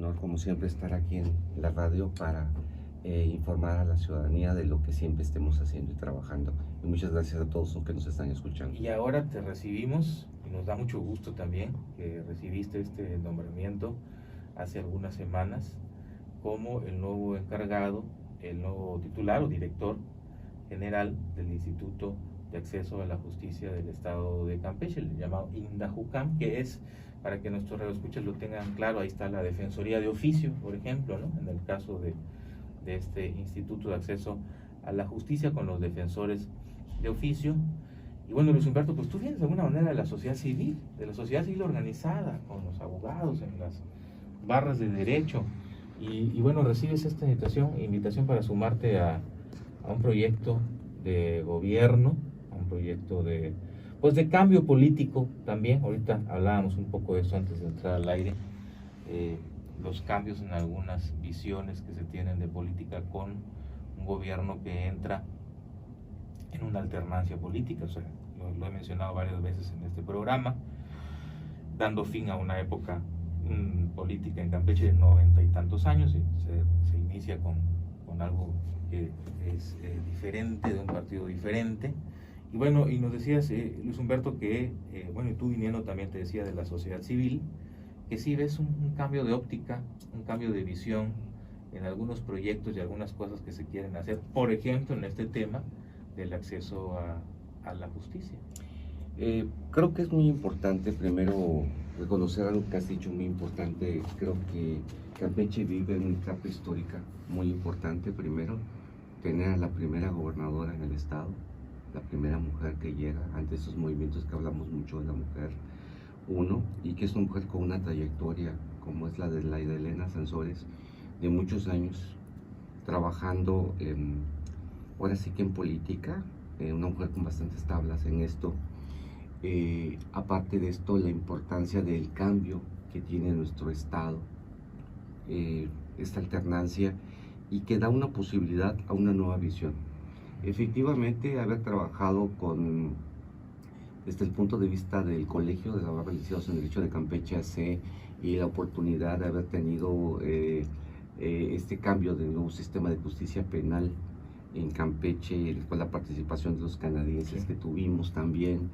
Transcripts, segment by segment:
honor, como siempre, estar aquí en la radio para informar a la ciudadanía de lo que siempre estemos haciendo y trabajando. Y muchas gracias a todos los que nos están escuchando. Y ahora te recibimos, y nos da mucho gusto también que recibiste este nombramiento hace algunas semanas como el nuevo encargado, el nuevo titular o director general del Instituto de Acceso a la Justicia del Estado de Campeche, el llamado INDAJUCAM, que es, para que nuestros radioescuchas lo tengan claro, ahí está la Defensoría de Oficio, por ejemplo, ¿no? En el caso de este Instituto de Acceso a la Justicia con los defensores de oficio. Y bueno, Luis Humberto, pues tú vienes de alguna manera de la sociedad civil organizada, con los abogados en las barras de derecho, y bueno, recibes esta invitación para sumarte a un proyecto de gobierno, a un proyecto de cambio político también. Ahorita hablábamos un poco de eso antes de entrar al aire, los cambios en algunas visiones que se tienen de política con un gobierno que entra en una alternancia política. O sea, lo he mencionado varias veces en este programa, dando fin a una época política en Campeche de 90 y tantos años, y se inicia con algo que es diferente, de un partido diferente. Y bueno, y nos decías, Luis Humberto, que bueno, y tú viniendo también te decía de la sociedad civil, que sí ves un cambio de óptica, un cambio de visión en algunos proyectos y algunas cosas que se quieren hacer, por ejemplo, en este tema del acceso a la justicia. Creo que es muy importante primero reconocer algo que has dicho muy importante. Creo que Campeche vive en una etapa histórica muy importante. Primero, tener a la primera gobernadora en el estado, la primera mujer que llega ante esos movimientos que hablamos mucho de la mujer, y que es una mujer con una trayectoria como es la de Elena Sansores, de muchos años trabajando ahora sí que en política, una mujer con bastantes tablas en esto. Aparte de esto, la importancia del cambio que tiene nuestro estado, esta alternancia, y que da una posibilidad a una nueva visión. Efectivamente, haber trabajado desde el punto de vista del Colegio de Abogados Licenciados en Derecho de Campeche AC, y la oportunidad de haber tenido este cambio del nuevo sistema de justicia penal en Campeche, con la participación de los canadienses que tuvimos también,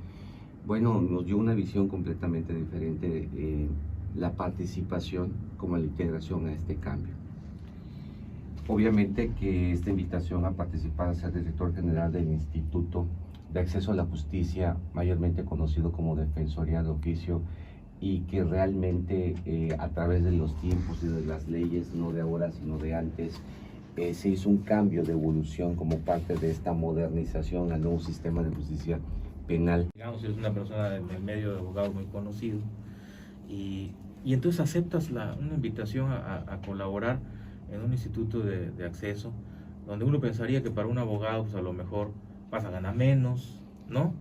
bueno, nos dio una visión completamente diferente de la participación como la integración a este cambio. Obviamente que esta invitación a participar, a ser director general del Instituto de Acceso a la Justicia, mayormente conocido como Defensoría de Oficio, y que realmente a través de los tiempos y de las leyes, no de ahora sino de antes, se hizo un cambio de evolución como parte de esta modernización al nuevo sistema de justicia penal. Digamos, es una persona en el medio de abogados muy conocido, y entonces aceptas una invitación a colaborar en un instituto de acceso, donde uno pensaría que para un abogado pues a lo mejor vas a ganar menos, ¿no?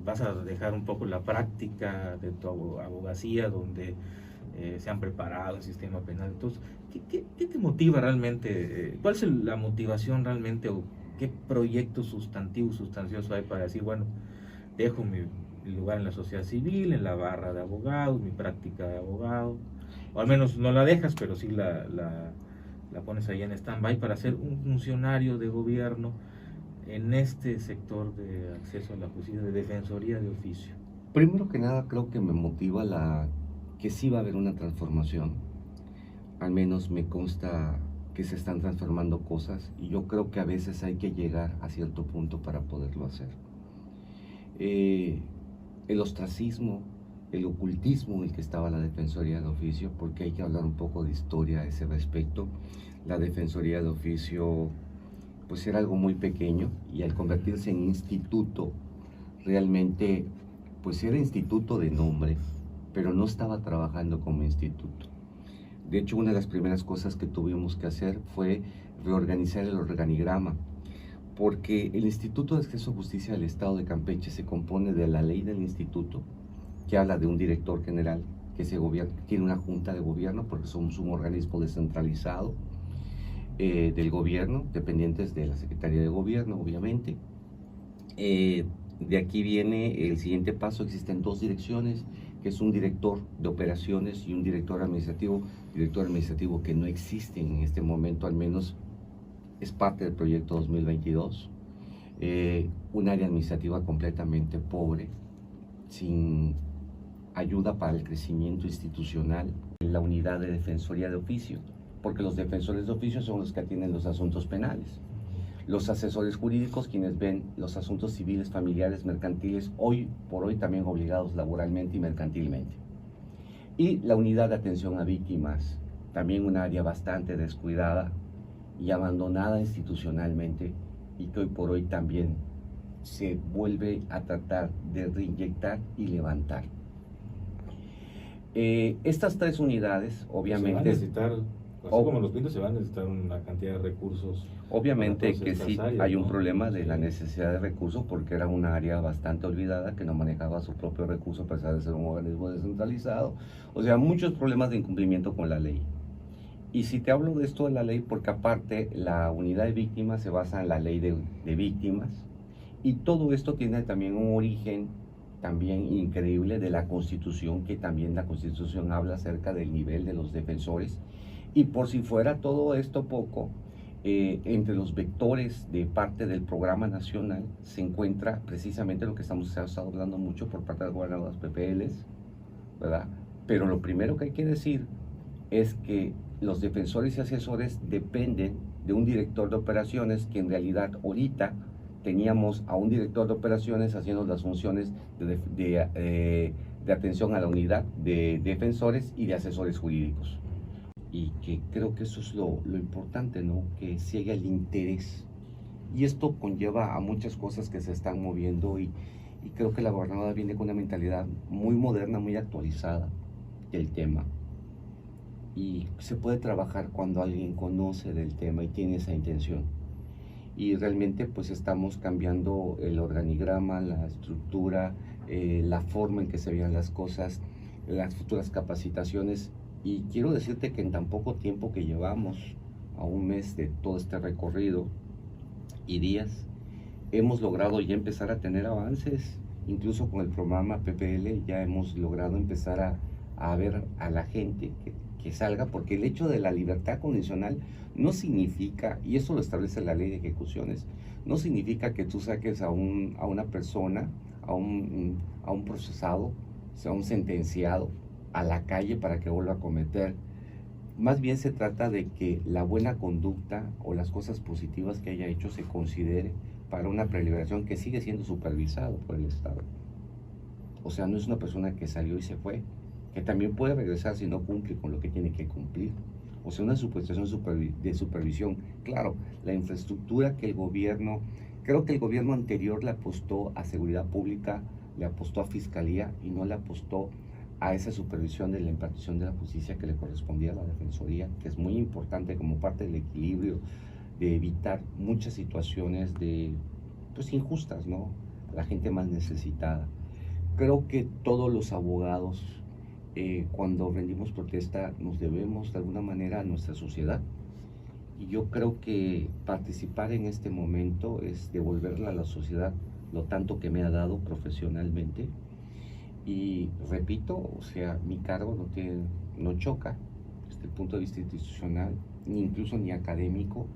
Vas a dejar un poco la práctica de tu abogacía, donde se han preparado el sistema penal. Entonces, ¿qué te motiva realmente? ¿Cuál es la motivación realmente, o qué proyecto sustancioso hay para decir, bueno, dejo mi lugar en la sociedad civil, en la barra de abogados, mi práctica de abogado, o al menos no la dejas, pero sí la pones ahí en stand-by para ser un funcionario de gobierno en este sector de acceso a la justicia, de defensoría de oficio? Primero que nada, creo que me motiva que sí va a haber una transformación. Al menos me consta que se están transformando cosas, y yo creo que a veces hay que llegar a cierto punto para poderlo hacer. El ostracismo, el ocultismo en el que estaba la Defensoría de Oficio, porque hay que hablar un poco de historia a ese respecto. La Defensoría de Oficio pues era algo muy pequeño, y al convertirse en instituto, realmente pues era instituto de nombre, pero no estaba trabajando como instituto. De hecho, una de las primeras cosas que tuvimos que hacer fue reorganizar el organigrama, porque el Instituto de Acceso a Justicia del Estado de Campeche se compone de la ley del instituto, que habla de un director general que tiene una junta de gobierno, porque somos un organismo descentralizado del gobierno, dependientes de la Secretaría de Gobierno, obviamente. De aquí viene el siguiente paso: existen dos direcciones que es un director de operaciones y un director administrativo que no existen en este momento, al menos es parte del proyecto 2022, un área administrativa completamente pobre, sin ayuda para el crecimiento institucional, la unidad de defensoría de oficio, porque los defensores de oficio son los que atienden los asuntos penales. Los asesores jurídicos, quienes ven los asuntos civiles, familiares, mercantiles, hoy por hoy también obligados laboralmente y mercantilmente. Y la unidad de atención a víctimas, también un área bastante descuidada y abandonada institucionalmente, y que hoy por hoy también se vuelve a tratar de reinyectar y levantar. Estas tres unidades, obviamente... Se van a necesitar, así como los pintos, se van a necesitar una cantidad de recursos. Obviamente que sí, áreas, hay un ¿no? problema de Sí. la necesidad de recursos, porque era un área bastante olvidada, que no manejaba su propio recurso a pesar de ser un organismo descentralizado. O sea, muchos problemas de incumplimiento con la ley. Y si te hablo de esto de la ley, porque aparte la unidad de víctimas se basa en la ley de víctimas, y todo esto tiene también un origen también increíble de la Constitución, que también la Constitución habla acerca del nivel de los defensores. Y por si fuera todo esto poco, entre los vectores de parte del programa nacional se encuentra precisamente lo que se ha estado hablando mucho por parte de las gobernadoras PPLs, ¿verdad? Pero lo primero que hay que decir es que los defensores y asesores dependen de un director de operaciones, que en realidad ahorita teníamos a un director de operaciones haciendo las funciones de atención a la unidad de defensores y de asesores jurídicos. Y que creo que eso es lo importante, ¿no? Que siga el interés. Y esto conlleva a muchas cosas que se están moviendo, y creo que la gobernadora viene con una mentalidad muy moderna, muy actualizada del tema. Y se puede trabajar cuando alguien conoce del tema y tiene esa intención. Y realmente pues estamos cambiando el organigrama, la estructura, la forma en que se vean las cosas, las futuras capacitaciones. Y quiero decirte que en tan poco tiempo que llevamos, a un mes de todo este recorrido y días, hemos logrado ya empezar a tener avances. Incluso con el programa PPL ya hemos logrado empezar a ver a la gente que salga, porque el hecho de la libertad condicional no significa, y eso lo establece la ley de ejecuciones, no significa que tú saques a una persona, a un procesado, o sea, a un sentenciado, a la calle para que vuelva a cometer. Más bien se trata de que la buena conducta o las cosas positivas que haya hecho se considere para una preliberación, que sigue siendo supervisado por el Estado. O sea, no es una persona que salió y se fue, que también puede regresar si no cumple con lo que tiene que cumplir. O sea, una suposición de supervisión. Claro, la infraestructura que el gobierno, creo que el gobierno anterior le apostó a seguridad pública, le apostó a fiscalía y no le apostó a esa supervisión de la impartición de la justicia que le correspondía a la defensoría, que es muy importante como parte del equilibrio de evitar muchas situaciones pues injustas, ¿no? La gente más necesitada. Creo que todos los abogados, cuando rendimos protesta, nos debemos de alguna manera a nuestra sociedad. Y yo creo que participar en este momento es devolverle a la sociedad lo tanto que me ha dado profesionalmente. Y repito, o sea, mi cargo no choca desde el punto de vista institucional, ni incluso ni académico.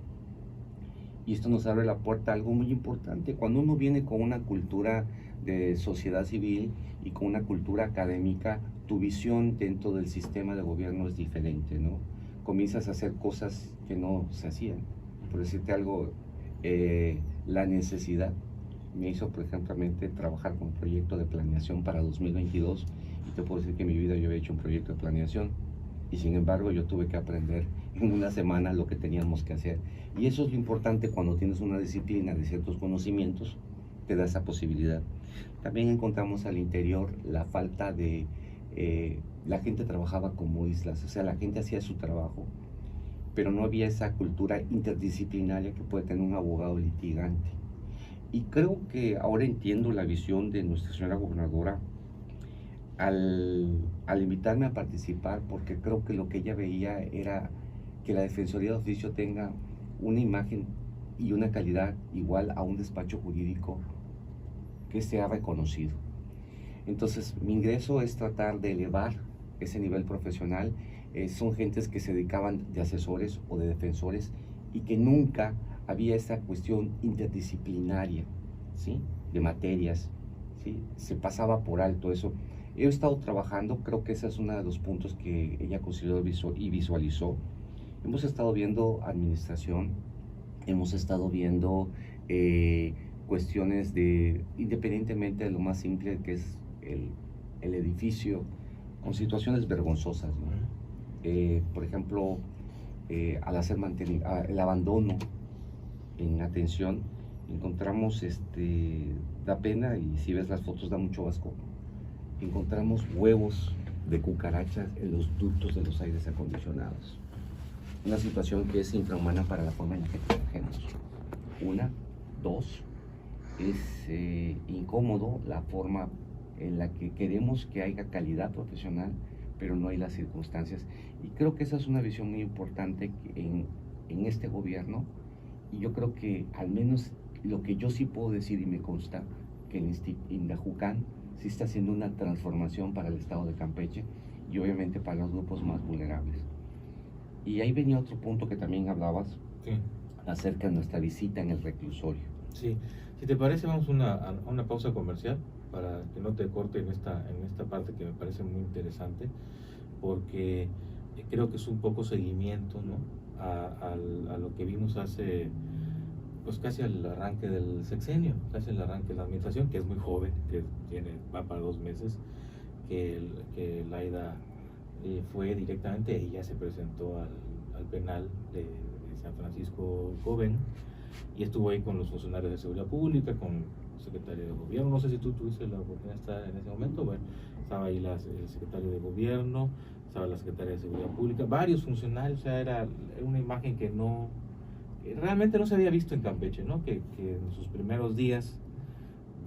Y esto nos abre la puerta a algo muy importante. Cuando uno viene con una cultura de sociedad civil y con una cultura académica, tu visión dentro del sistema de gobierno es diferente, ¿no? Comienzas a hacer cosas que no se hacían. Por decirte algo, la necesidad me hizo, por ejemplo, trabajar con un proyecto de planeación para 2022, y te puedo decir que en mi vida yo había hecho un proyecto de planeación, y sin embargo yo tuve que aprender en una semana lo que teníamos que hacer. Y eso es lo importante cuando tienes una disciplina de ciertos conocimientos, te da esa posibilidad. También encontramos al interior la falta de... la gente trabajaba como islas, o sea, la gente hacía su trabajo, pero no había esa cultura interdisciplinaria que puede tener un abogado litigante. Y creo que ahora entiendo la visión de nuestra señora gobernadora al invitarme a participar, porque creo que lo que ella veía era que la Defensoría de Oficio tenga una imagen y una calidad igual a un despacho jurídico que sea reconocido. Entonces, mi ingreso es tratar de elevar ese nivel profesional. Son gentes que se dedicaban de asesores o de defensores y que nunca había esa cuestión interdisciplinaria, ¿sí? De materias, ¿sí? Se pasaba por alto eso. He estado trabajando, creo que ese es uno de los puntos que ella consideró y visualizó. Hemos estado viendo administración, hemos estado viendo cuestiones de, independientemente de lo más simple que es el edificio, con situaciones vergonzosas, ¿no? Por ejemplo, al hacer el abandono en atención, encontramos, da pena, y si ves las fotos da mucho asco, encontramos huevos de cucarachas en los ductos de los aires acondicionados. Una situación que es infrahumana para la forma en la que trabajamos. Una, dos, es incómodo la forma en la que queremos que haya calidad profesional, pero no hay las circunstancias. Y creo que esa es una visión muy importante en este gobierno, y yo creo que al menos lo que yo sí puedo decir y me consta, que el INDAJUCAN sí está haciendo una transformación para el estado de Campeche y obviamente para los grupos más vulnerables. Y ahí venía otro punto que también hablabas, sí, acerca de nuestra visita en el reclusorio. Sí, si te parece vamos a una pausa comercial para que no te corte en esta parte que me parece muy interesante, porque creo que es un poco seguimiento, ¿no? a lo que vimos hace, pues casi al arranque del sexenio, casi al arranque de la administración, que es muy joven, que va para 2 meses, que Laida fue directamente, ella se presentó al penal de San Francisco Joven y estuvo ahí con los funcionarios de seguridad pública, con el secretario de gobierno. No sé si tú tuviste la oportunidad de estar en ese momento. Bueno, estaba ahí el secretario de gobierno, estaba la secretaria de seguridad pública, varios funcionarios. O sea, era una imagen que realmente no se había visto en Campeche, ¿no? Que en sus primeros días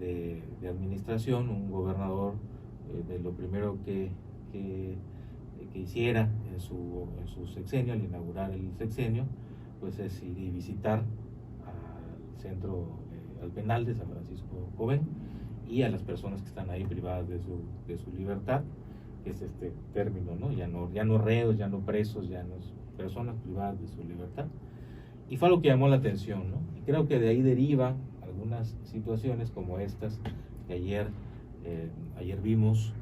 de administración, un gobernador, de lo primero que hiciera en su sexenio, al inaugurar el sexenio, pues es ir y visitar al centro, al penal de San Francisco Joven, y a las personas que están ahí privadas de su libertad, que es este término, ¿no? Ya no reos, ya no presos, ya no personas privadas de su libertad. Y fue algo que llamó la atención, ¿no? Y creo que de ahí derivan algunas situaciones como estas que ayer vimos,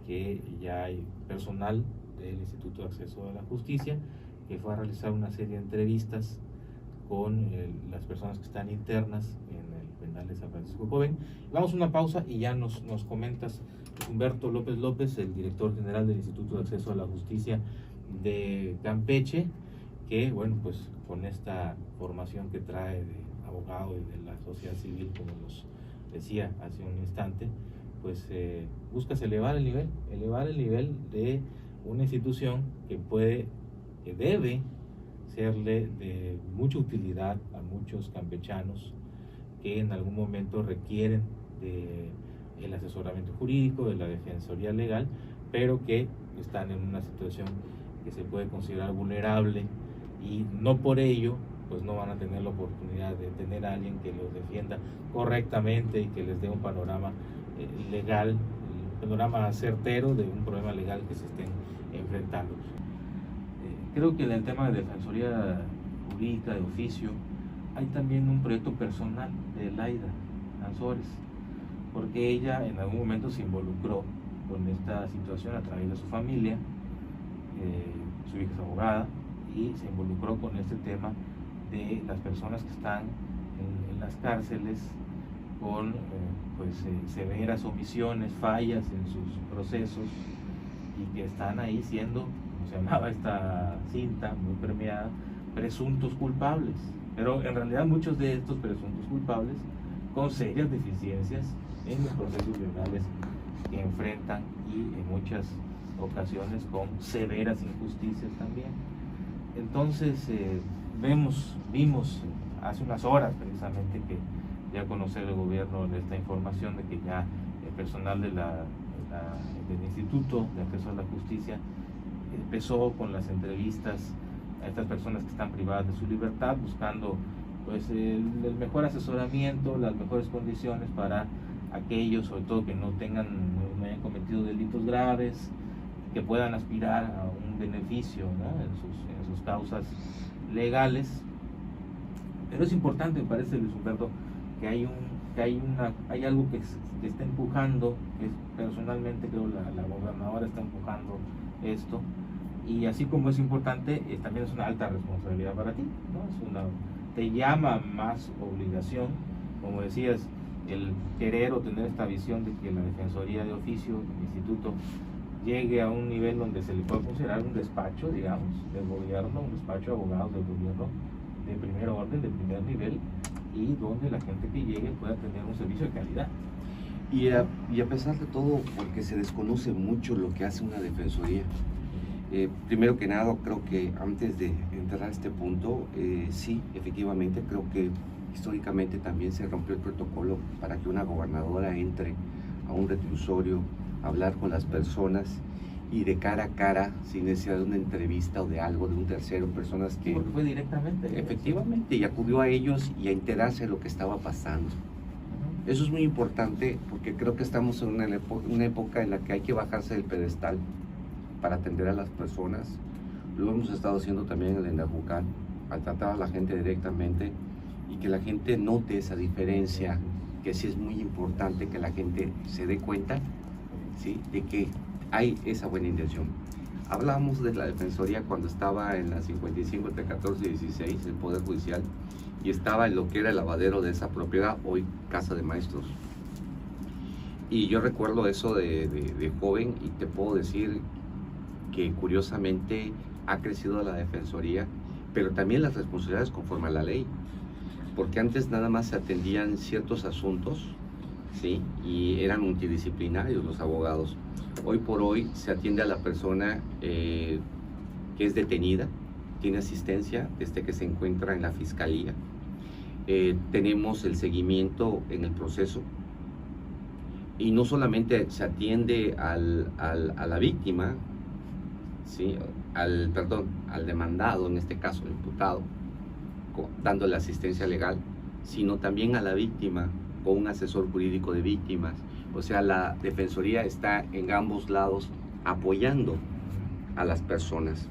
que ya hay personal del Instituto de Acceso a la Justicia que fue a realizar una serie de entrevistas con las personas que están internas en el penal de San Francisco Joven. Vamos a una pausa y ya nos comentas, Humberto López, el director general del Instituto de Acceso a la Justicia de Campeche, que bueno, pues con esta formación que trae de abogado y de la sociedad civil, como nos decía hace un instante, pues buscas elevar el nivel de una institución que debe serle de mucha utilidad a muchos campechanos que en algún momento requieren del asesoramiento jurídico, de la defensoría legal, pero que están en una situación que se puede considerar vulnerable, y no por ello pues no van a tener la oportunidad de tener a alguien que los defienda correctamente y que les dé un panorama legal, un panorama certero de un problema legal que se estén enfrentando. Creo que en el tema de defensoría jurídica de oficio hay también un proyecto personal de Laida Ansores, porque ella en algún momento se involucró con esta situación a través de su familia. Su hija es abogada y se involucró con este tema de las personas que están en las cárceles con severas omisiones, fallas en sus procesos, y que están ahí siendo, como se llamaba esta cinta muy premiada, presuntos culpables. Pero en realidad muchos de estos presuntos culpables con serias deficiencias en los procesos legales que enfrentan, y en muchas ocasiones con severas injusticias también. Entonces vimos hace unas horas precisamente que ya conocer el gobierno de esta información de que ya el personal del Instituto de Acceso a la Justicia empezó con las entrevistas a estas personas que están privadas de su libertad, buscando pues el mejor asesoramiento, las mejores condiciones para aquellos, sobre todo que no tengan no hayan cometido delitos graves, que puedan aspirar a un beneficio, ¿no?, en sus causas legales. Pero es importante, me parece, Luis Humberto, que hay algo que está empujando, que personalmente creo la gobernadora está empujando esto, y así como es importante, también es una alta responsabilidad para ti, ¿no? Te llama más obligación, como decías, el querer o tener esta visión de que la Defensoría de Oficio, el instituto, llegue a un nivel donde se le puede considerar un despacho, digamos, del gobierno, un despacho de abogados del gobierno de primer orden, de primer nivel, y donde la gente que llegue pueda tener un servicio de calidad. Y a pesar de todo, porque se desconoce mucho lo que hace una defensoría. Primero que nada, creo que antes de entrar a este punto, sí, efectivamente, creo que históricamente también se rompió el protocolo para que una gobernadora entre a un reclusorio, a hablar con las personas y de cara a cara, sin necesidad de una entrevista o de algo, de un tercero, personas que... Porque fue directamente. Efectivamente, y acudió a ellos y a enterarse de lo que estaba pasando. Eso es muy importante porque creo que estamos en una época en la que hay que bajarse del pedestal para atender a las personas. Lo hemos estado haciendo también en el Endajucán, al tratar a la gente directamente y que la gente note esa diferencia, que sí es muy importante que la gente se dé cuenta, ¿sí?, de que hay esa buena intención. Hablábamos de la Defensoría cuando estaba en la 55 entre 14 y 16, el Poder Judicial, y estaba en lo que era el lavadero de esa propiedad, hoy Casa de Maestros. Y yo recuerdo eso de joven, y te puedo decir que curiosamente ha crecido la Defensoría, pero también las responsabilidades conforme a la ley, porque antes nada más se atendían ciertos asuntos, ¿sí?, y eran multidisciplinarios los abogados. Hoy por hoy se atiende a la persona que es detenida, tiene asistencia desde que se encuentra en la fiscalía. Tenemos el seguimiento en el proceso y no solamente se atiende a la víctima, ¿sí?, al demandado, en este caso el imputado, dándole asistencia legal, sino también a la víctima con un asesor jurídico de víctimas. O sea, la Defensoría está en ambos lados apoyando a las personas.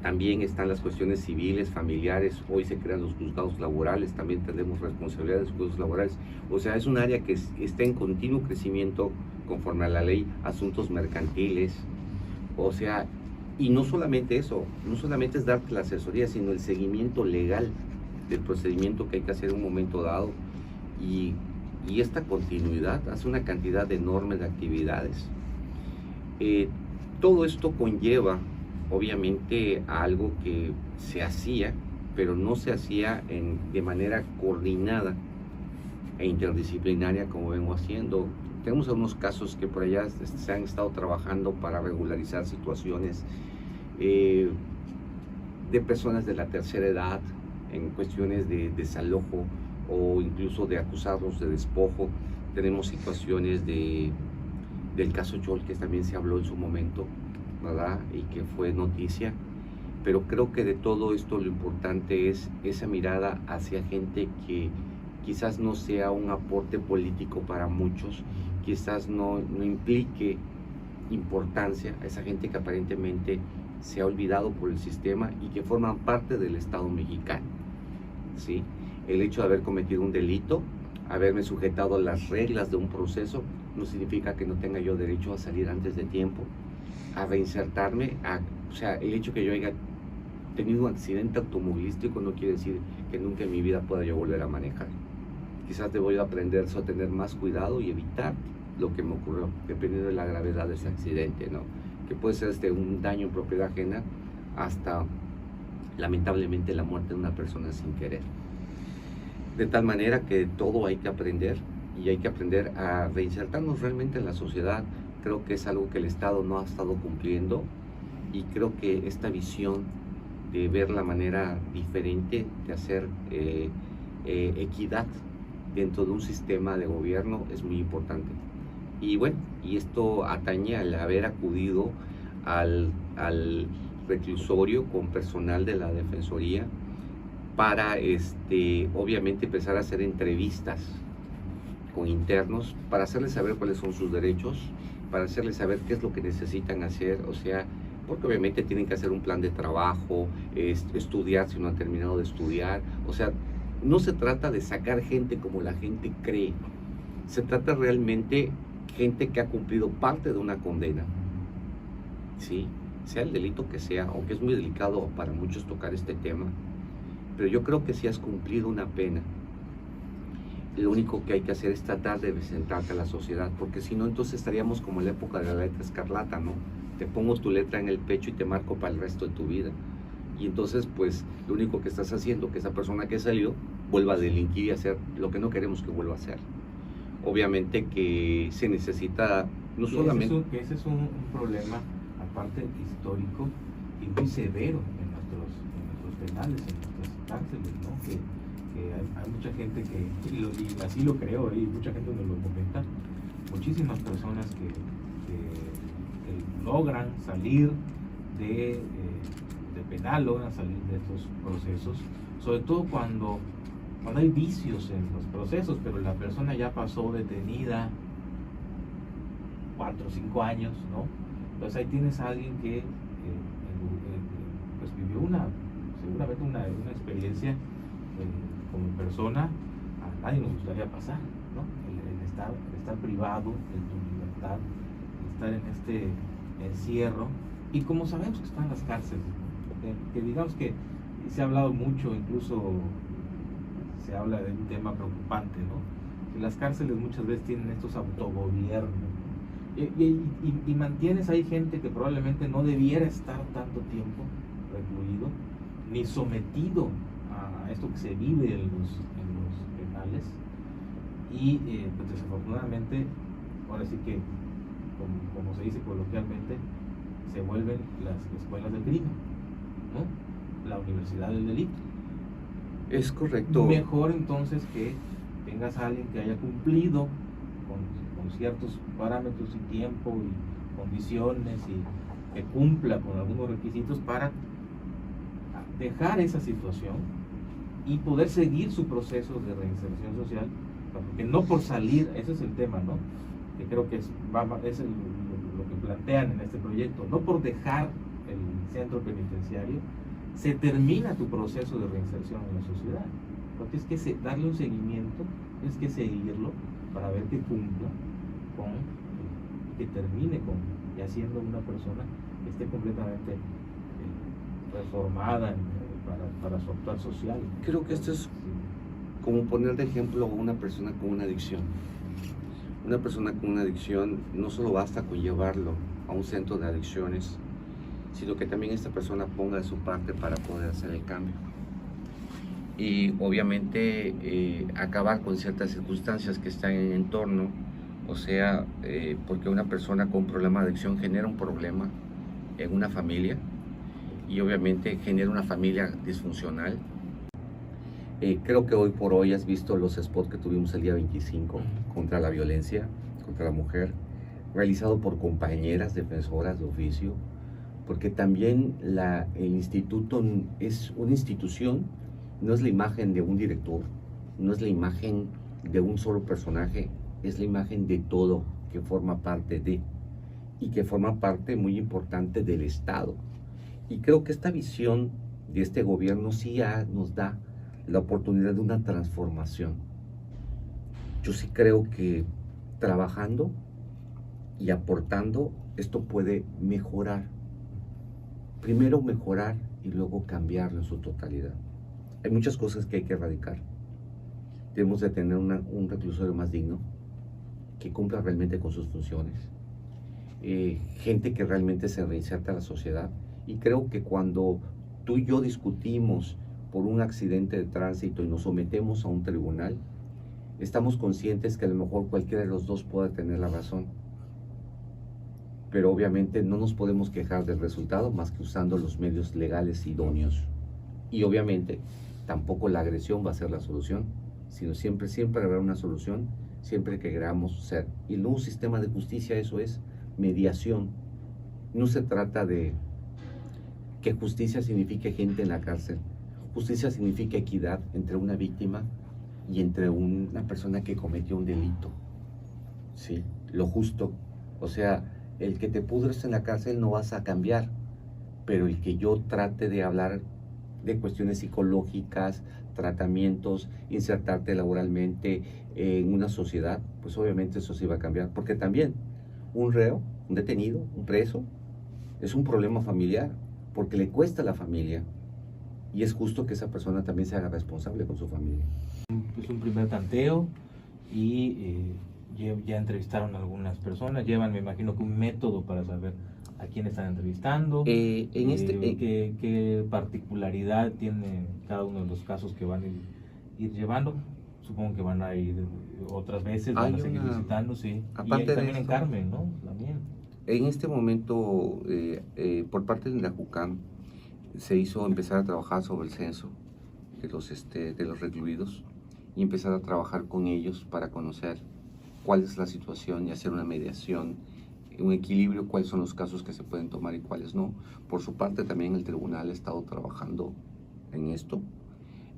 También están las cuestiones civiles, familiares. Hoy se crean los juzgados laborales, también tenemos responsabilidades de los juzgados laborales. O sea, es un área que está en continuo crecimiento conforme a la ley. Asuntos mercantiles, o sea, y no solamente eso, no solamente es darte la asesoría, sino el seguimiento legal del procedimiento que hay que hacer en un momento dado. Y esta continuidad hace una cantidad enorme de actividades. Todo esto conlleva, obviamente, a algo que se hacía, pero no se hacía de manera coordinada e interdisciplinaria como vengo haciendo. Tenemos algunos casos que por allá se han estado trabajando para regularizar situaciones de personas de la tercera edad en cuestiones de desalojo o incluso de acusarlos de despojo. Tenemos situaciones del caso Chol, que también se habló en su momento, ¿verdad?, y que fue noticia. Pero creo que de todo esto lo importante es esa mirada hacia gente que quizás no sea un aporte político para muchos, quizás no implique importancia, a esa gente que aparentemente se ha olvidado por el sistema y que forman parte del Estado mexicano, ¿sí? El hecho de haber cometido un delito, haberme sujetado a las reglas de un proceso, no significa que no tenga yo derecho a salir antes de tiempo, a reinsertarme. O sea, el hecho que yo haya tenido un accidente automovilístico no quiere decir que nunca en mi vida pueda yo volver a manejar. Quizás debo yo aprender a tener más cuidado y evitar lo que me ocurrió, dependiendo de la gravedad de ese accidente, ¿no? Que puede ser desde un daño en propiedad ajena hasta, lamentablemente, la muerte de una persona sin querer. De tal manera que todo hay que aprender, y hay que aprender a reinsertarnos realmente en la sociedad. Creo que es algo que el Estado no ha estado cumpliendo, y creo que esta visión de ver la manera diferente de hacer equidad dentro de un sistema de gobierno es muy importante. Y bueno, y esto atañe al haber acudido al reclusorio con personal de la Defensoría para obviamente empezar a hacer entrevistas con internos para hacerles saber cuáles son sus derechos, para hacerles saber qué es lo que necesitan hacer, o sea, porque obviamente tienen que hacer un plan de trabajo, estudiar si no han terminado de estudiar, o sea, no se trata de sacar gente como la gente cree, se trata realmente gente que ha cumplido parte de una condena, ¿sí? Sea el delito que sea, aunque es muy delicado para muchos tocar este tema, pero yo creo que si has cumplido una pena, lo único que hay que hacer es tratar de presentarte a la sociedad, porque si no, entonces estaríamos como en la época de la letra escarlata, ¿no? Te pongo tu letra en el pecho y te marco para el resto de tu vida. Y entonces, pues, lo único que estás haciendo, que esa persona que salió, vuelva a delinquir y hacer lo que no queremos que vuelva a hacer. Obviamente que se necesita, no solamente... Ese es un problema, aparte histórico, y muy severo en nuestros penales, en nuestras cárceles, ¿no? Que hay mucha gente y así lo creo, y mucha gente nos lo comenta, muchísimas personas que logran salir de penal, logran salir de estos procesos, sobre todo cuando hay vicios en los procesos, pero la persona ya pasó detenida 4 o 5 años, ¿no? Entonces ahí tienes a alguien que pues vivió seguramente una experiencia como persona, a nadie nos gustaría pasar, ¿no? El estar privado de tu libertad, estar en este encierro, y como sabemos que están las cárceles, que digamos que se ha hablado mucho, incluso se habla de un tema preocupante, ¿no? Que las cárceles muchas veces tienen estos autogobiernos, y mantienes ahí gente que probablemente no debiera estar tanto tiempo recluido, ni sometido a esto que se vive en los penales, y pues desafortunadamente, ahora sí que, como se dice coloquialmente, se vuelven las escuelas del crimen, ¿no? La universidad del delito. Es correcto. Mejor entonces que tengas a alguien que haya cumplido con ciertos parámetros y tiempo y condiciones, y que cumpla con algunos requisitos para dejar esa situación y poder seguir su proceso de reinserción social, porque no por salir, ese es el tema, ¿no? Que creo que es lo que plantean en este proyecto, no por dejar el centro penitenciario se termina tu proceso de reinserción en la sociedad, porque es que darle un seguimiento, es que seguirlo para ver que cumpla que termine y haciendo una persona que esté completamente reformada para su actuar social. Creo que esto es como poner de ejemplo a una persona con una adicción. Una persona con una adicción no solo basta con llevarlo a un centro de adicciones, sino que también esta persona ponga de su parte para poder hacer el cambio. Y obviamente acabar con ciertas circunstancias que están en el entorno, o sea, porque una persona con un problema de adicción genera un problema en una familia, y obviamente genera una familia disfuncional. Creo que hoy por hoy has visto los spots que tuvimos el día 25 contra la violencia contra la mujer, realizado por compañeras defensoras de oficio, porque también el instituto es una institución, no es la imagen de un director, no es la imagen de un solo personaje, es la imagen de todo que forma parte de, y que forma parte muy importante del Estado. Y creo que esta visión de este gobierno sí nos da la oportunidad de una transformación. Yo sí creo que trabajando y aportando, esto puede mejorar. Primero mejorar y luego cambiarlo en su totalidad. Hay muchas cosas que hay que erradicar. Debemos de tener un reclusorio más digno, que cumpla realmente con sus funciones. Gente que realmente se reinserta a la sociedad. Y creo que cuando tú y yo discutimos por un accidente de tránsito y nos sometemos a un tribunal, estamos conscientes que a lo mejor cualquiera de los dos pueda tener la razón. Pero obviamente no nos podemos quejar del resultado más que usando los medios legales idóneos. Y obviamente tampoco la agresión va a ser la solución, sino siempre habrá una solución, siempre que queramos ser. Y el nuevo sistema de justicia, eso es mediación. No se trata de que justicia signifique gente en la cárcel. Justicia significa equidad entre una víctima y entre una persona que cometió un delito, ¿sí? Lo justo. O sea, el que te pudres en la cárcel no vas a cambiar, pero el que yo trate de hablar de cuestiones psicológicas, tratamientos, insertarte laboralmente en una sociedad, pues obviamente eso sí va a cambiar, porque también un reo, un detenido, un preso, es un problema familiar, porque le cuesta a la familia, y es justo que esa persona también se haga responsable con su familia. Es un primer tanteo y ya entrevistaron a algunas personas, llevan, me imagino que un método para saber a quién están entrevistando, qué particularidad tiene cada uno de los casos que van a ir llevando. Supongo que van a ir otras veces, van a seguir visitando, sí. Aparte y también de en Carmen, ¿no? También. En este momento, por parte de la JUCAM, se hizo empezar a trabajar sobre el censo de los recluidos y empezar a trabajar con ellos para conocer cuál es la situación y hacer una mediación, un equilibrio, cuáles son los casos que se pueden tomar y cuáles no. Por su parte, también el tribunal ha estado trabajando en esto.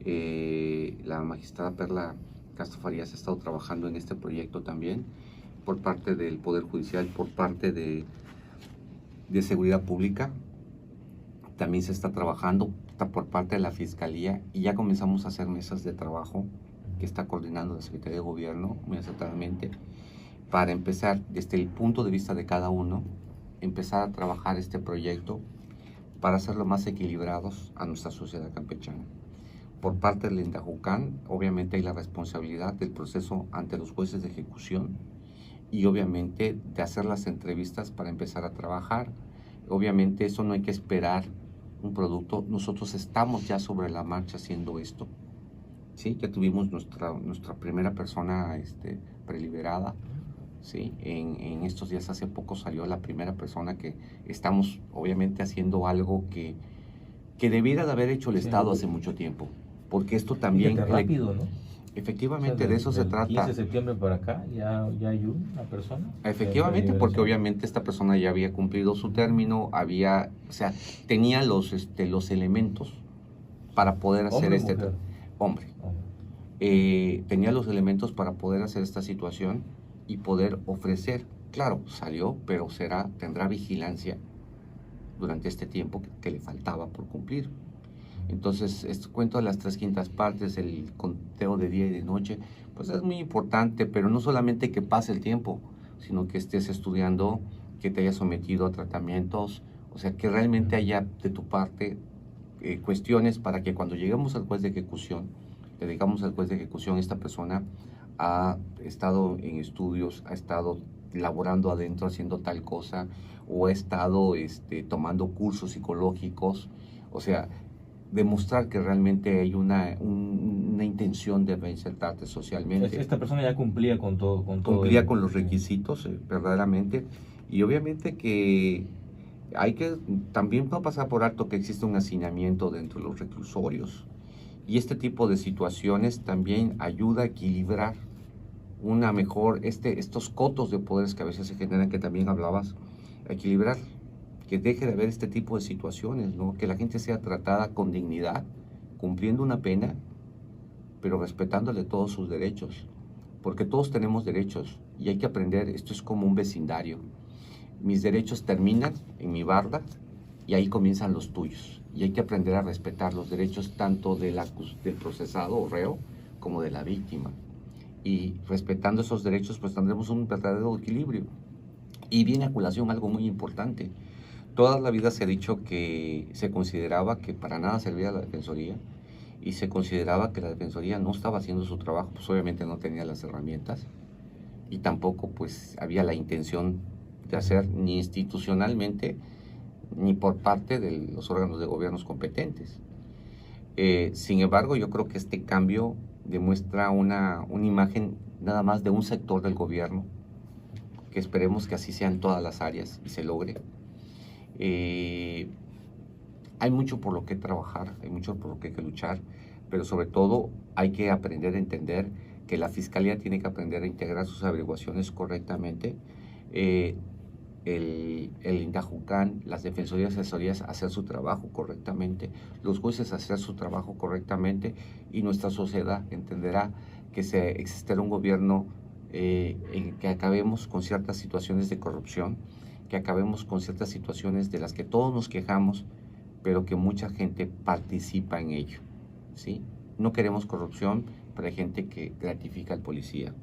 La magistrada Perla Castro Farías ha estado trabajando en este proyecto también, por parte del Poder Judicial, por parte de Seguridad Pública. También se está trabajando por parte de la Fiscalía y ya comenzamos a hacer mesas de trabajo que está coordinando la Secretaría de Gobierno muy acertadamente para empezar desde el punto de vista de cada uno, empezar a trabajar este proyecto para hacerlo más equilibrados a nuestra sociedad campechana. Por parte del INDAJUCAN, obviamente hay la responsabilidad del proceso ante los jueces de ejecución y obviamente de hacer las entrevistas para empezar a trabajar. Obviamente eso no hay que esperar un producto, nosotros estamos ya sobre la marcha haciendo esto, ¿sí? Ya tuvimos nuestra primera persona preliberada, ¿sí? En estos días hace poco salió la primera persona que estamos obviamente haciendo algo que debiera de haber hecho el Estado hace mucho tiempo, porque esto también... rápido, ¿no? Efectivamente, o sea, de eso se trata. 15 de septiembre para acá, ya hay una persona. Efectivamente, porque obviamente esta persona ya había cumplido su término, o sea, tenía los elementos para poder hacer hombre. Tenía los elementos para poder hacer esta situación y poder ofrecer. Claro, salió, pero tendrá vigilancia durante este tiempo que le faltaba por cumplir. Entonces, este cuento de las 3/5 partes, el conteo de día y de noche, pues es muy importante, pero no solamente que pase el tiempo, sino que estés estudiando, que te hayas sometido a tratamientos, o sea, que realmente haya de tu parte cuestiones para que cuando lleguemos al juez de ejecución, le digamos al juez de ejecución, esta persona ha estado en estudios, ha estado laborando adentro haciendo tal cosa, o ha estado tomando cursos psicológicos, o sea, demostrar que realmente hay una intención de reinsertarte socialmente. Esta persona ya cumplía con todo. Cumplía con los requisitos, verdaderamente. Y obviamente que hay que también no pasar por alto que existe un hacinamiento dentro de los reclusorios. Y este tipo de situaciones también ayuda a equilibrar una mejor, estos cotos de poderes que a veces se generan, que también hablabas, equilibrar, que deje de haber este tipo de situaciones, ¿no? Que la gente sea tratada con dignidad, cumpliendo una pena, pero respetándole todos sus derechos, porque todos tenemos derechos y hay que aprender, esto es como un vecindario. Mis derechos terminan en mi barda y ahí comienzan los tuyos, y hay que aprender a respetar los derechos tanto del procesado o reo como de la víctima, y respetando esos derechos pues tendremos un verdadero equilibrio. Y viene a colación algo muy importante. Toda la vida se ha dicho que se consideraba que para nada servía la Defensoría, y se consideraba que la Defensoría no estaba haciendo su trabajo, pues obviamente no tenía las herramientas y tampoco pues había la intención de hacer, ni institucionalmente ni por parte de los órganos de gobiernos competentes. Sin embargo, yo creo que este cambio demuestra una imagen nada más de un sector del gobierno, que esperemos que así sea en todas las áreas y se logre. Hay mucho por lo que trabajar, hay mucho por lo que luchar, pero sobre todo hay que aprender a entender que la Fiscalía tiene que aprender a integrar sus averiguaciones correctamente, el INDAJUCAN, las defensorías y asesorías hacer su trabajo correctamente, los jueces hacer su trabajo correctamente, y nuestra sociedad entenderá que se existiera un gobierno en que acabemos con ciertas situaciones de corrupción, que acabemos con ciertas situaciones de las que todos nos quejamos, pero que mucha gente participa en ello, ¿sí? No queremos corrupción, pero hay gente que gratifica al policía.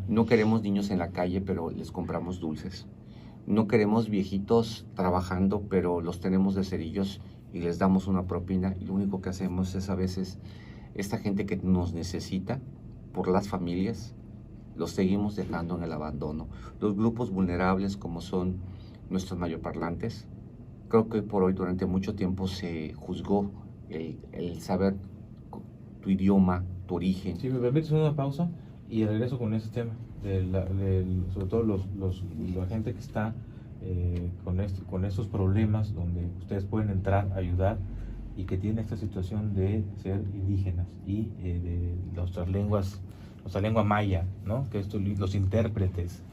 No queremos niños en la calle, pero les compramos dulces. No queremos viejitos trabajando, pero los tenemos de cerillos y les damos una propina. Y lo único que hacemos es a veces, esta gente que nos necesita, por las familias, los seguimos dejando en el abandono. Los grupos vulnerables, como son nuestros mayoparlantes, creo que hoy por hoy, durante mucho tiempo, se juzgó el saber tu idioma, tu origen. Si me permites una pausa y regreso con ese tema, sobre todo la gente que está con estos problemas donde ustedes pueden entrar a ayudar y que tiene esta situación de ser indígenas y de nuestra lengua maya, ¿no? Que los intérpretes,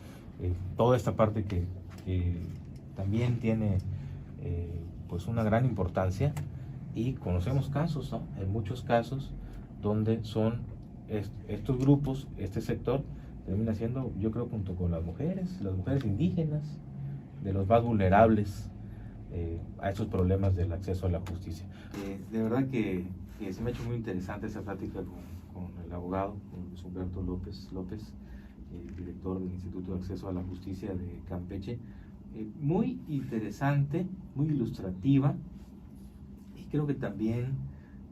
toda esta parte que también tiene pues una gran importancia, y conocemos casos, ¿no? En muchos casos donde son estos grupos, este sector termina siendo, yo creo, junto con las mujeres indígenas, de los más vulnerables a estos problemas del acceso a la justicia. De verdad que se me ha hecho muy interesante esa plática con el abogado, con Luis Humberto López, director del Instituto de Acceso a la Justicia de Campeche. Muy interesante, muy ilustrativa, y creo que también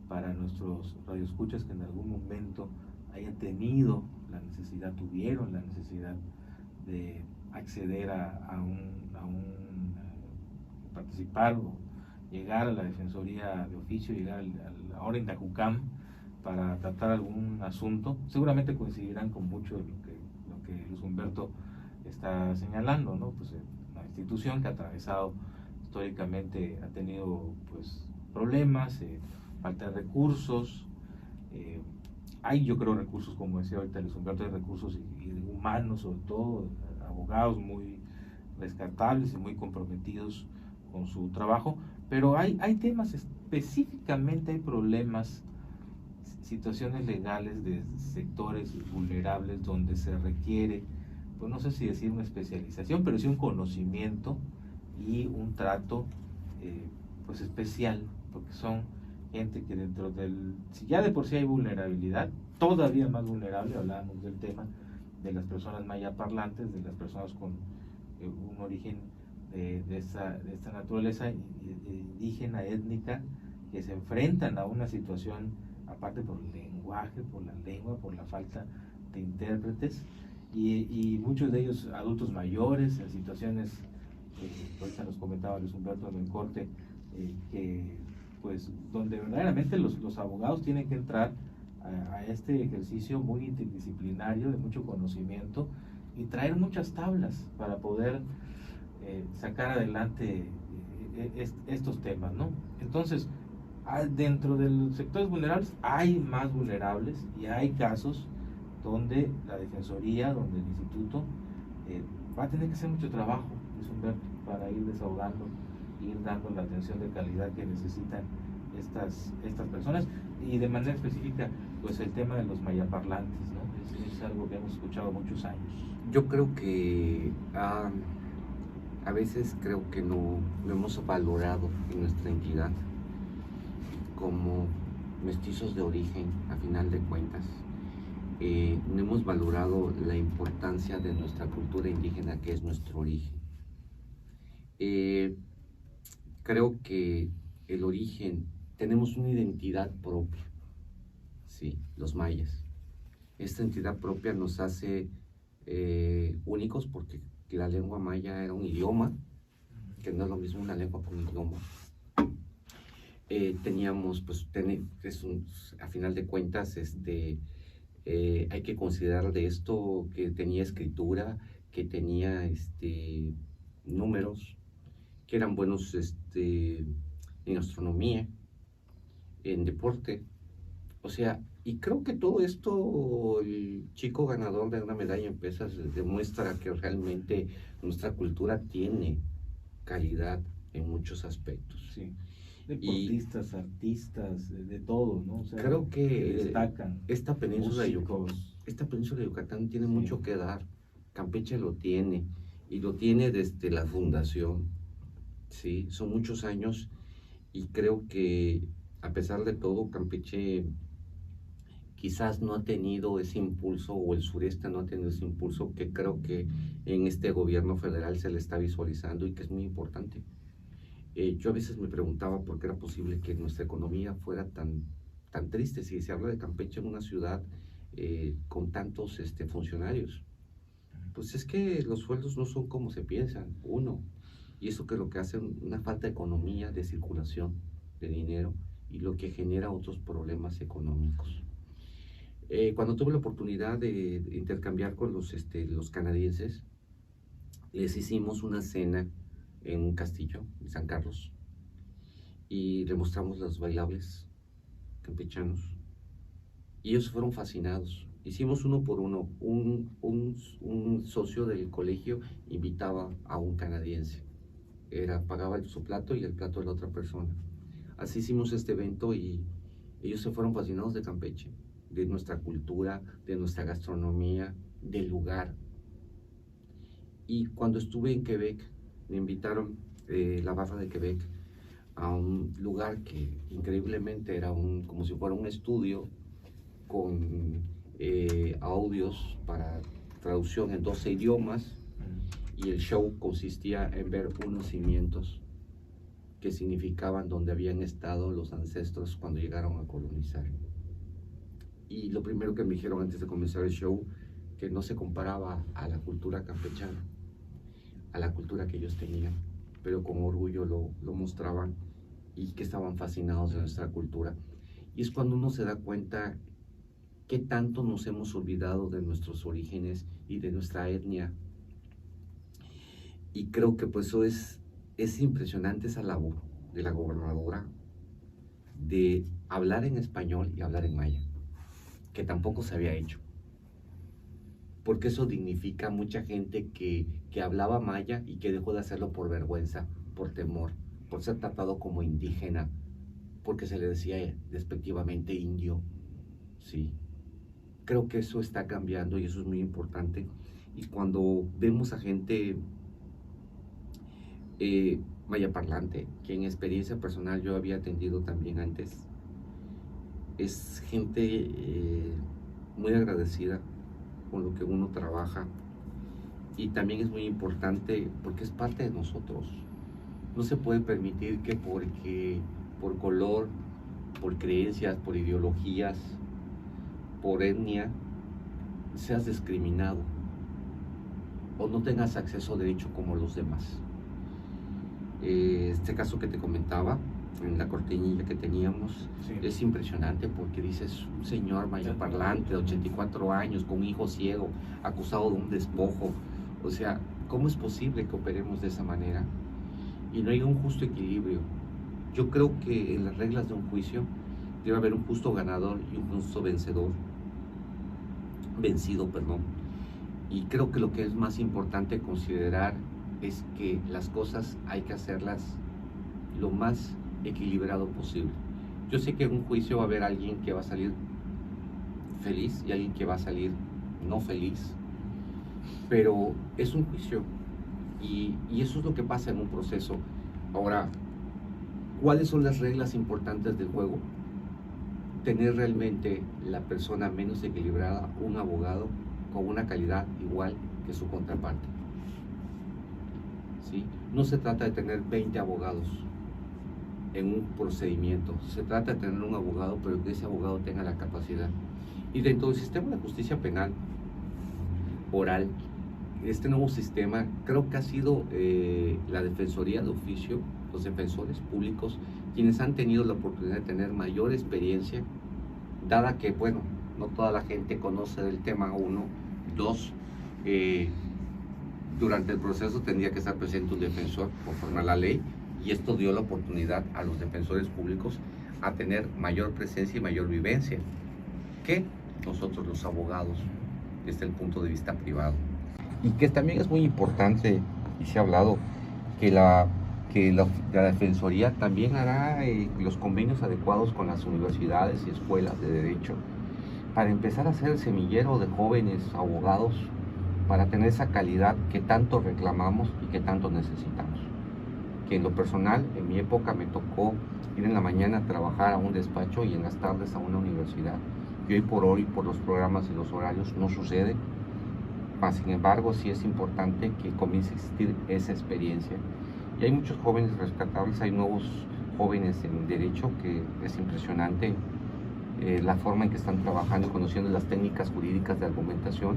para nuestros radioescuchas que en algún momento hayan tenido la necesidad, tuvieron la necesidad de acceder a participar o llegar a la Defensoría de Oficio, llegar ahora en Tajucam para tratar algún asunto, seguramente coincidirán con mucho de lo que Luis Humberto está señalando, ¿no? Pues una institución que ha atravesado históricamente, ha tenido pues problemas, falta de recursos, hay, yo creo, recursos, como decía ahorita Luis Humberto, de recursos y humanos, sobre todo abogados muy rescatables y muy comprometidos con su trabajo, pero hay temas específicamente, hay problemas, situaciones legales de sectores vulnerables donde se requiere, pues no sé si decir una especialización, pero sí un conocimiento y un trato pues especial, porque son gente que dentro si ya de por sí hay vulnerabilidad, todavía más vulnerable, hablábamos del tema de las personas mayaparlantes, de las personas con un origen de esta naturaleza indígena, étnica, que se enfrentan a una situación, aparte por el lenguaje, por la lengua, por la falta de intérpretes, y muchos de ellos adultos mayores, en situaciones, ahorita nos comentaba Luis Humberto en el corte, que pues donde verdaderamente los abogados tienen que entrar a este ejercicio muy interdisciplinario, de mucho conocimiento, y traer muchas tablas para poder sacar adelante estos temas, ¿no? Entonces, dentro de los sectores vulnerables hay más vulnerables, y hay casos donde la Defensoría, donde el Instituto va a tener que hacer mucho trabajo, Luis Humberto, para ir desahogando, ir dando la atención de calidad que necesitan estas personas, y de manera específica pues el tema de los mayaparlantes, ¿no? Es algo que hemos escuchado muchos años. Yo creo que a veces creo que no hemos valorado en nuestra entidad como mestizos de origen, a final de cuentas. No hemos valorado la importancia de nuestra cultura indígena, que es nuestro origen. Creo que el origen, tenemos una identidad propia, sí, los mayas. Esta identidad propia nos hace únicos, porque la lengua maya era un idioma, que no es lo mismo una lengua que un idioma. Teníamos, pues, a final de cuentas, hay que considerar de esto que tenía escritura, que tenía números, que eran buenos en astronomía, en deporte. O sea, y creo que todo esto, el chico ganador de una medalla en pesas demuestra que realmente nuestra cultura tiene calidad en muchos aspectos. Sí. Deportistas, artistas, de todo, ¿no? O sea, creo que destacan. Esta península músicos, esta península de Yucatán tiene mucho que dar. Campeche lo tiene, y lo tiene desde la fundación, ¿sí? Son muchos años, y creo que a pesar de todo, Campeche quizás no ha tenido ese impulso, o el sureste no ha tenido ese impulso que creo que en este gobierno federal se le está visualizando y que es muy importante. Yo a veces me preguntaba por qué era posible que nuestra economía fuera tan triste si se habla de Campeche en una ciudad con tantos funcionarios. Pues es que los sueldos no son como se piensan, uno, y eso que lo que hace una falta de economía, de circulación de dinero, y lo que genera otros problemas económicos. Cuando tuve la oportunidad de intercambiar con los canadienses, les hicimos una cena en un castillo en San Carlos y le mostramos los bailables campechanos y ellos fueron fascinados. Hicimos uno por uno. Un socio del colegio invitaba a un canadiense, pagaba su plato y el plato de la otra persona. Así hicimos este evento y ellos se fueron fascinados de Campeche, de nuestra cultura, de nuestra gastronomía, del lugar. Y cuando estuve en Quebec, me invitaron la barra de Quebec a un lugar que increíblemente era como si fuera un estudio con audios para traducción en 12 idiomas, y el show consistía en ver unos cimientos que significaban donde habían estado los ancestros cuando llegaron a colonizar. Y lo primero que me dijeron antes de comenzar el show, que no se comparaba a la cultura campechana, a la cultura que ellos tenían, pero con orgullo lo mostraban, y que estaban fascinados de nuestra cultura. Y es cuando uno se da cuenta qué tanto nos hemos olvidado de nuestros orígenes y de nuestra etnia. Y creo que pues eso es impresionante, esa labor de la gobernadora de hablar en español y hablar en maya, que tampoco se había hecho, porque eso dignifica a mucha gente que hablaba maya y que dejó de hacerlo por vergüenza, por temor, por ser tratado como indígena, porque se le decía despectivamente indio, ¿sí? Creo que eso está cambiando y eso es muy importante. Y cuando vemos a gente maya parlante, que en experiencia personal yo había atendido también antes, es gente muy agradecida con lo que uno trabaja, y también es muy importante porque es parte de nosotros. No se puede permitir que por color, por creencias, por ideologías, por etnia, seas discriminado o no tengas acceso a derecho como los demás. Este caso que te comentaba en la cortinilla que teníamos, sí, es impresionante, porque dices, un señor mayaparlante de 84 años con un hijo ciego, acusado de un despojo. O sea, ¿cómo es posible que operemos de esa manera? Y no hay un justo equilibrio. Yo creo que en las reglas de un juicio debe haber un justo ganador y un justo vencido, perdón. Y creo que lo que es más importante considerar es que las cosas hay que hacerlas lo más equilibrado posible. Yo sé que en un juicio va a haber alguien que va a salir feliz y alguien que va a salir no feliz, pero es un juicio y eso es lo que pasa en un proceso. Ahora, ¿cuáles son las reglas importantes del juego? Tener realmente la persona menos equilibrada, un abogado con una calidad igual que su contraparte, ¿sí? No se trata de tener 20 abogados en un procedimiento, se trata de tener un abogado, pero que ese abogado tenga la capacidad. Y dentro del sistema de justicia penal oral, este nuevo sistema, creo que ha sido la Defensoría de Oficio, los defensores públicos, quienes han tenido la oportunidad de tener mayor experiencia, dada que, bueno, no toda la gente conoce del tema, uno. Dos, durante el proceso tendría que estar presente un defensor conforme a la ley, y esto dio la oportunidad a los defensores públicos a tener mayor presencia y mayor vivencia que nosotros los abogados desde el punto de vista privado. Y que también es muy importante, y se ha hablado, que la Defensoría también hará los convenios adecuados con las universidades y escuelas de derecho para empezar a ser el semillero de jóvenes abogados, para tener esa calidad que tanto reclamamos y que tanto necesitamos. Que en lo personal, en mi época me tocó ir en la mañana a trabajar a un despacho y en las tardes a una universidad. Y hoy, por los programas y los horarios, no sucede. Mas, sin embargo, sí es importante que comience a existir esa experiencia. Y hay muchos jóvenes rescatables, hay nuevos jóvenes en derecho que es impresionante la forma en que están trabajando, conociendo las técnicas jurídicas de argumentación,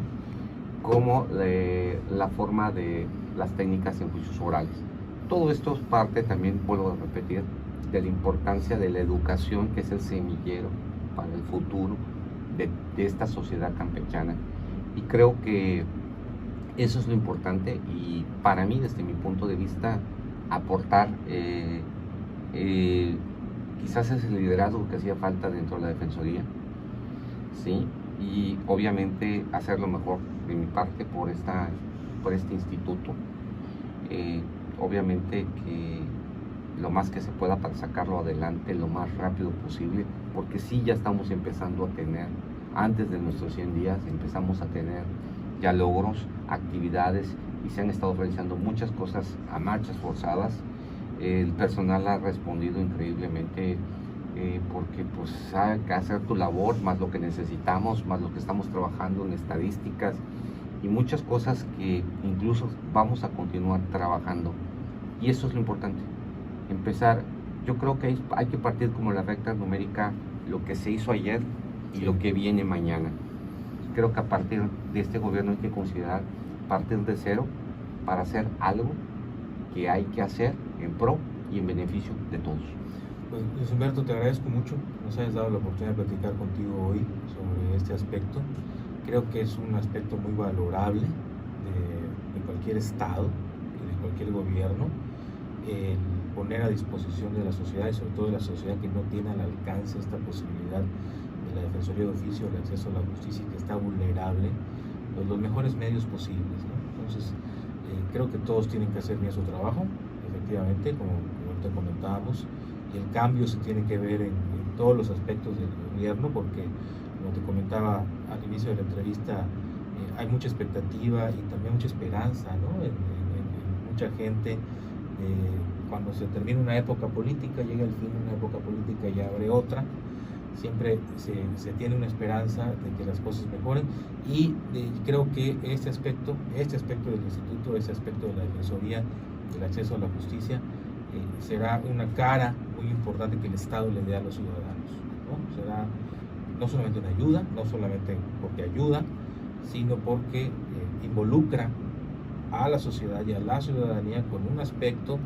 como la forma de las técnicas en juicios orales. Todo esto es parte, también vuelvo a repetir, de la importancia de la educación, que es el semillero para el futuro de esta sociedad campechana. Y creo que eso es lo importante, y para mí, desde mi punto de vista, aportar quizás es el liderazgo que hacía falta dentro de la Defensoría, ¿sí? Y obviamente hacer lo mejor de mi parte por este instituto. Obviamente que lo más que se pueda para sacarlo adelante lo más rápido posible, porque sí, ya estamos empezando a tener, antes de nuestros 100 días, empezamos a tener ya logros, actividades, y se han estado realizando muchas cosas a marchas forzadas. El personal ha respondido increíblemente, porque pues hay que hacer tu labor, más lo que necesitamos, más lo que estamos trabajando en estadísticas y muchas cosas que incluso vamos a continuar trabajando. Y eso es lo importante, empezar. Yo creo que hay que partir como la recta numérica, lo que se hizo ayer y lo que viene mañana. Creo que a partir de este gobierno hay que considerar partir de cero para hacer algo que hay que hacer en pro y en beneficio de todos. Pues Luis Humberto, te agradezco mucho que nos hayas dado la oportunidad de platicar contigo hoy sobre este aspecto. Creo que es un aspecto muy valorable de cualquier estado y de cualquier gobierno, el poner a disposición de la sociedad, y sobre todo de la sociedad que no tiene al alcance esta posibilidad de la Defensoría de Oficio, el acceso a la justicia, que está vulnerable, pues los mejores medios posibles, ¿no? Entonces, creo que todos tienen que hacer bien su trabajo, efectivamente, como te comentábamos, y el cambio se tiene que ver en todos los aspectos del gobierno, porque, como te comentaba al inicio de la entrevista, hay mucha expectativa y también mucha esperanza, ¿no? en mucha gente. Cuando se termina una época política, llega el fin de una época política y abre otra, siempre se tiene una esperanza de que las cosas mejoren, y creo que este aspecto del instituto, este aspecto de la Defensoría, del acceso a la justicia, será una cara muy importante que el Estado le dé a los ciudadanos, ¿no? Será no solamente una ayuda, no solamente porque ayuda, sino porque involucra a la sociedad y a la ciudadanía con un aspecto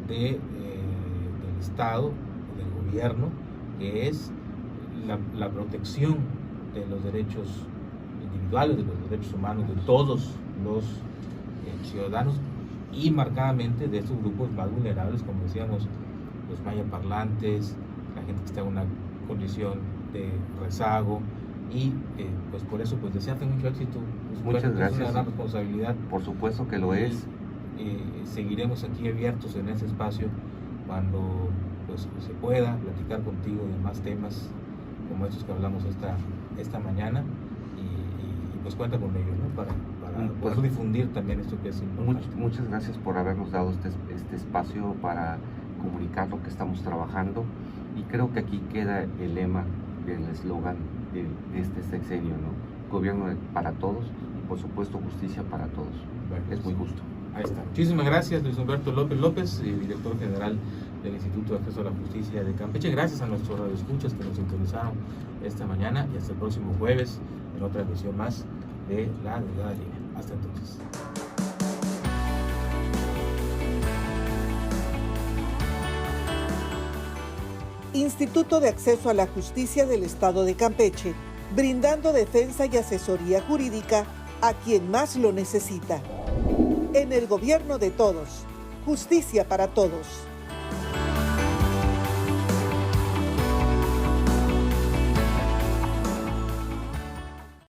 del Estado, del gobierno, que es la protección de los derechos individuales, de los derechos humanos de todos los ciudadanos, y marcadamente de estos grupos más vulnerables, como decíamos, los mayaparlantes, la gente que está en una condición de rezago, y pues por eso pues desearte mucho éxito. Muchas gracias. Es una gran responsabilidad. Por supuesto que lo es. Seguiremos aquí abiertos en ese espacio cuando pues se pueda platicar contigo de más temas como estos que hablamos esta mañana, y pues cuenta con ello, ¿no? Para poder difundir también esto que es importante. Muchas gracias por habernos dado este espacio para comunicar lo que estamos trabajando, y creo que aquí queda el lema del eslogan de este sexenio, ¿no? Gobierno para todos y por supuesto justicia para todos. Bueno, es muy justo. Ahí está. Muchísimas gracias, Luis Humberto López, director general del Instituto de Acceso a la Justicia de Campeche. Gracias a nuestros radioescuchas que nos sintonizaron esta mañana, y hasta el próximo jueves en otra emisión más de La Delgada Línea. Hasta entonces. Instituto de Acceso a la Justicia del Estado de Campeche, brindando defensa y asesoría jurídica a quien más lo necesita. En el gobierno de todos, justicia para todos.